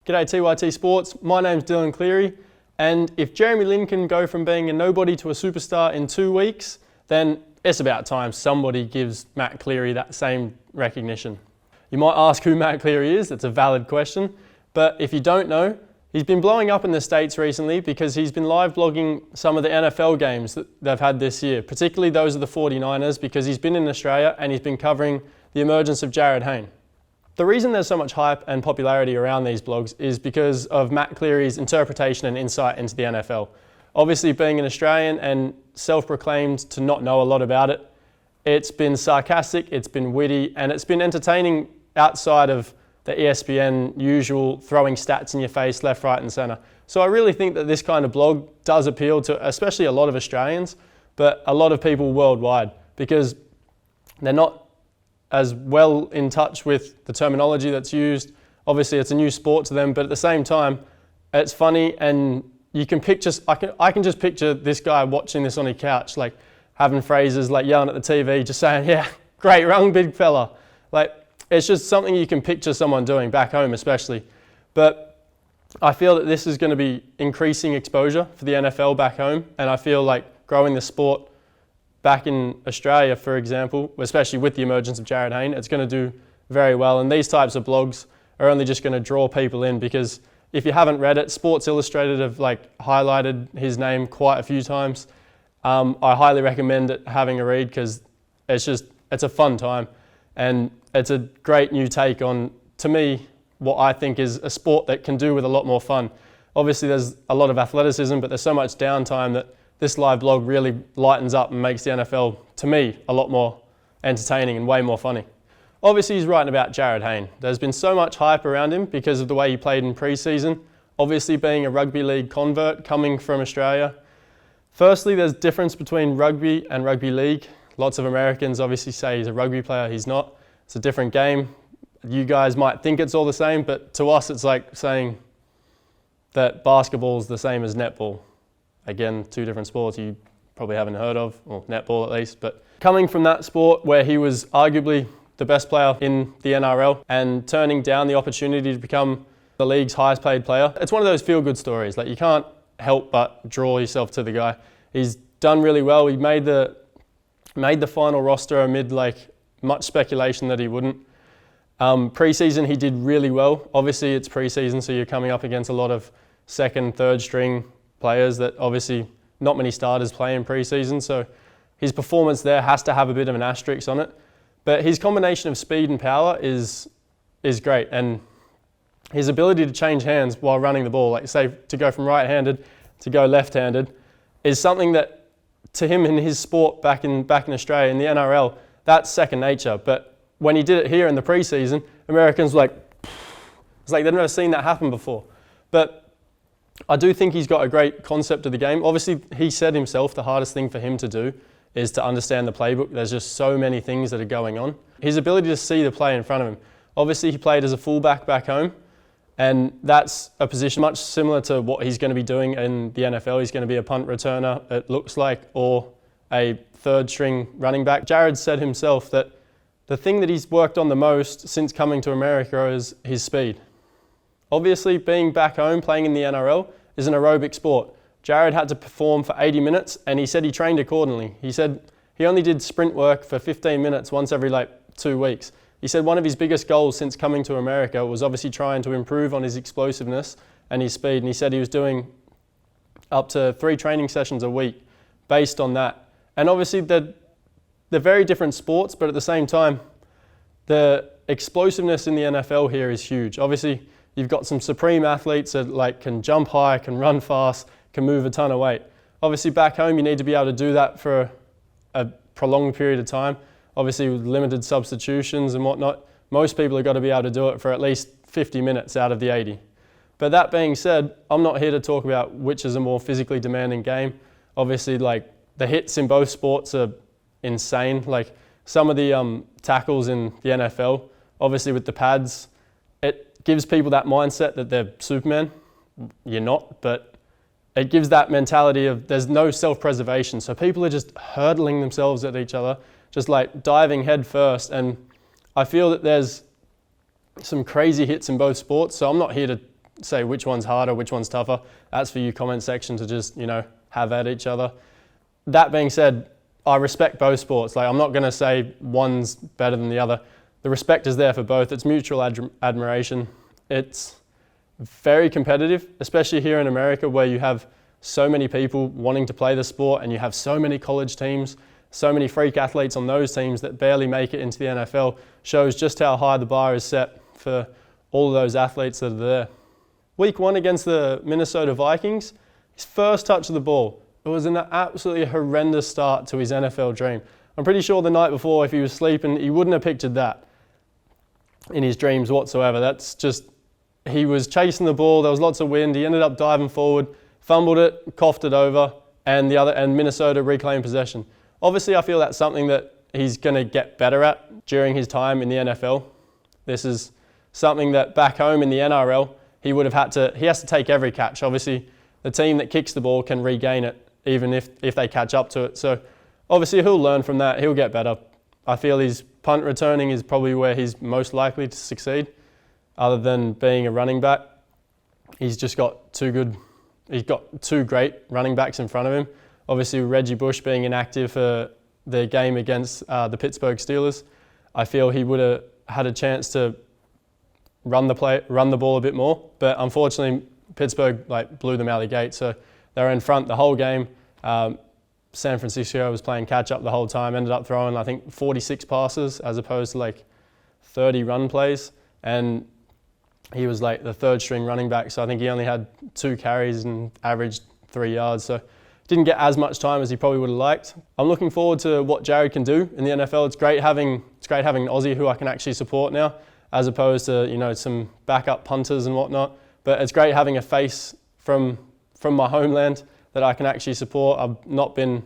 G'day TYT Sports, my name's Dylan Cleary, and if Jeremy Lin can go from being a nobody to a superstar in 2 weeks, then it's about time somebody gives Matt Cleary that same recognition. You might ask who Matt Cleary is, that's a valid question, but if you don't know, he's been blowing up in the States recently because he's been live blogging some of the NFL games that they've had this year, particularly those of the 49ers, because he's been in Australia and he's been covering the emergence of Jarryd Hayne. The reason there's so much hype and popularity around these blogs is because of Matt Cleary's interpretation and insight into the NFL. Obviously, being an Australian and self-proclaimed to not know a lot about it, it's been sarcastic, it's been witty, and it's been entertaining outside of the ESPN usual throwing stats in your face left, right and centre. So I really think that this kind of blog does appeal to especially a lot of Australians, but a lot of people worldwide, because they're not as well in touch with the terminology that's used. Obviously it's a new sport to them, but at the same time, it's funny, and you can picture, I can just picture this guy watching this on his couch, like having phrases like yelling at the TV, just saying, yeah, great run, big fella. Like, it's just something you can picture someone doing back home especially. But I feel that this is going to be increasing exposure for the NFL back home, and I feel like growing the sport back in Australia, for example, especially with the emergence of Jarryd Hayne, it's going to do very well. And these types of blogs are only just going to draw people in, because if you haven't read it, Sports Illustrated have highlighted his name quite a few times. I highly recommend it, having a read, because it's a fun time, and it's a great new take on, to me, what I think is a sport that can do with a lot more fun. Obviously there's a lot of athleticism, but there's so much downtime that this live blog really lightens up and makes the NFL, to me, a lot more entertaining and way more funny. Obviously he's writing about Jarryd Hayne. There's been so much hype around him because of the way he played in pre-season. Obviously being a rugby league convert coming from Australia. Firstly, there's difference between rugby and rugby league. Lots of Americans obviously say he's a rugby player, he's not. It's a different game. You guys might think it's all the same, but to us it's like saying that basketball is the same as netball. Again, two different sports you probably haven't heard of, or netball at least. But coming from that sport where he was arguably the best player in the NRL and turning down the opportunity to become the league's highest paid player, it's one of those feel-good stories. Like, you can't help but draw yourself to the guy. He's done really well. He made the final roster amid much speculation that he wouldn't. Pre-season he did really well. Obviously it's pre-season, so you're coming up against a lot of second, third string players that obviously not many starters play in pre-season, so his performance there has to have a bit of an asterisk on it. But his combination of speed and power is great, and his ability to change hands while running the ball, like say to go from right-handed to go left-handed, is something that to him in his sport back in Australia in the NRL, that's second nature. But when he did it here in the pre-season, Americans were it's like they've never seen that happen before. But I do think he's got a great concept of the game. Obviously, he said himself the hardest thing for him to do is to understand the playbook. There's just so many things that are going on. His ability to see the play in front of him. Obviously, he played as a fullback back home, and that's a position much similar to what he's going to be doing in the NFL. He's going to be a punt returner, it looks like, or a third string running back. Jarryd said himself that the thing that he's worked on the most since coming to America is his speed. Obviously, being back home, playing in the NRL, is an aerobic sport. Jarryd had to perform for 80 minutes, and he said he trained accordingly. He said he only did sprint work for 15 minutes once every 2 weeks. He said one of his biggest goals since coming to America was obviously trying to improve on his explosiveness and his speed, and he said he was doing up to 3 training sessions a week based on that. And obviously they're very different sports, but at the same time, the explosiveness in the NFL here is huge. Obviously, you've got some supreme athletes that can jump high, can run fast, can move a ton of weight. Obviously back home you need to be able to do that for a prolonged period of time. Obviously with limited substitutions and whatnot, most people have got to be able to do it for at least 50 minutes out of the 80. But that being said, I'm not here to talk about which is a more physically demanding game. Obviously the hits in both sports are insane. Some of the tackles in the NFL, obviously with the pads, it gives people that mindset that they're Superman. You're not, but it gives that mentality of there's no self-preservation. So people are just hurtling themselves at each other, just diving head first. And I feel that there's some crazy hits in both sports. So I'm not here to say which one's harder, which one's tougher. That's for you comment section to just, have at each other. That being said, I respect both sports. Like, I'm not going to say one's better than the other. The respect is there for both. It's mutual admiration. It's very competitive, especially here in America, where you have so many people wanting to play the sport and you have so many college teams, so many freak athletes on those teams that barely make it into the NFL. Shows just how high the bar is set for all of those athletes that are there. Week 1 against the Minnesota Vikings, his first touch of the ball, it was an absolutely horrendous start to his NFL dream. I'm pretty sure the night before, if he was sleeping, he wouldn't have pictured that in his dreams whatsoever. That's just, he was chasing the ball, there was lots of wind, he ended up diving forward, fumbled it, coughed it over, and Minnesota reclaimed possession. Obviously, I feel that's something that he's going to get better at during his time in the NFL. This is something that back home in the NRL, he has to take every catch. Obviously, the team that kicks the ball can regain it, even if they catch up to it. So obviously he'll learn from that, he'll get better. I feel his punt returning is probably where he's most likely to succeed, other than being a running back. He's got two great running backs in front of him. Obviously Reggie Bush being inactive for the game against the Pittsburgh Steelers, I feel he would have had a chance to run the ball a bit more, but unfortunately Pittsburgh blew them out of the gate, so they were in front the whole game. San Francisco was playing catch up the whole time, ended up throwing I think 46 passes as opposed to 30 run plays, and he was the third string running back, so I think he only had 2 carries and averaged 3 yards, so didn't get as much time as he probably would have liked. I'm looking forward to what Jarryd can do in the NFL. It's great having an Aussie who I can actually support now, as opposed to some backup punters and whatnot. But it's great having a face from my homeland that I can actually support. I've not been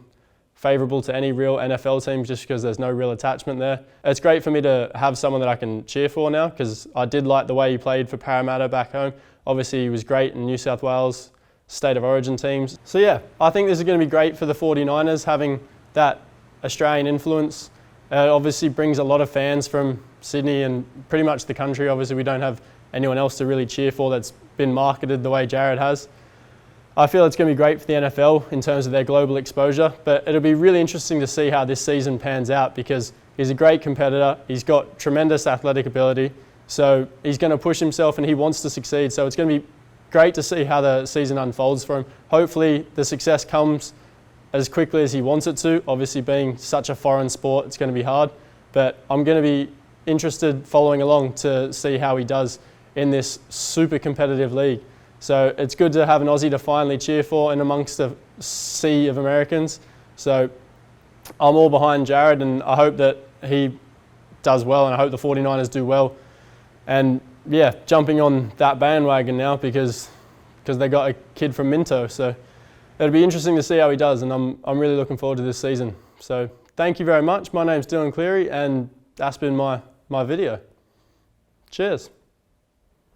favourable to any real NFL teams just because there's no real attachment there. It's great for me to have someone that I can cheer for now, because I did like the way he played for Parramatta back home. Obviously he was great in New South Wales State of Origin teams. So yeah, I think this is going to be great for the 49ers, having that Australian influence. It obviously brings a lot of fans from Sydney and pretty much the country. Obviously we don't have anyone else to really cheer for that's been marketed the way Jarryd has. I feel it's going to be great for the NFL in terms of their global exposure, but it'll be really interesting to see how this season pans out, because he's a great competitor, he's got tremendous athletic ability, so he's going to push himself and he wants to succeed. So it's going to be great to see how the season unfolds for him. Hopefully the success comes as quickly as he wants it to. Obviously being such a foreign sport, it's going to be hard, but I'm going to be interested following along to see how he does in this super competitive league. So it's good to have an Aussie to finally cheer for in amongst a sea of Americans. So I'm all behind Jarryd, and I hope that he does well, and I hope the 49ers do well. And yeah, jumping on that bandwagon now because they got a kid from Minto. So it'll be interesting to see how he does, and I'm really looking forward to this season. So thank you very much. My name's Dylan Cleary, and that's been my video. Cheers.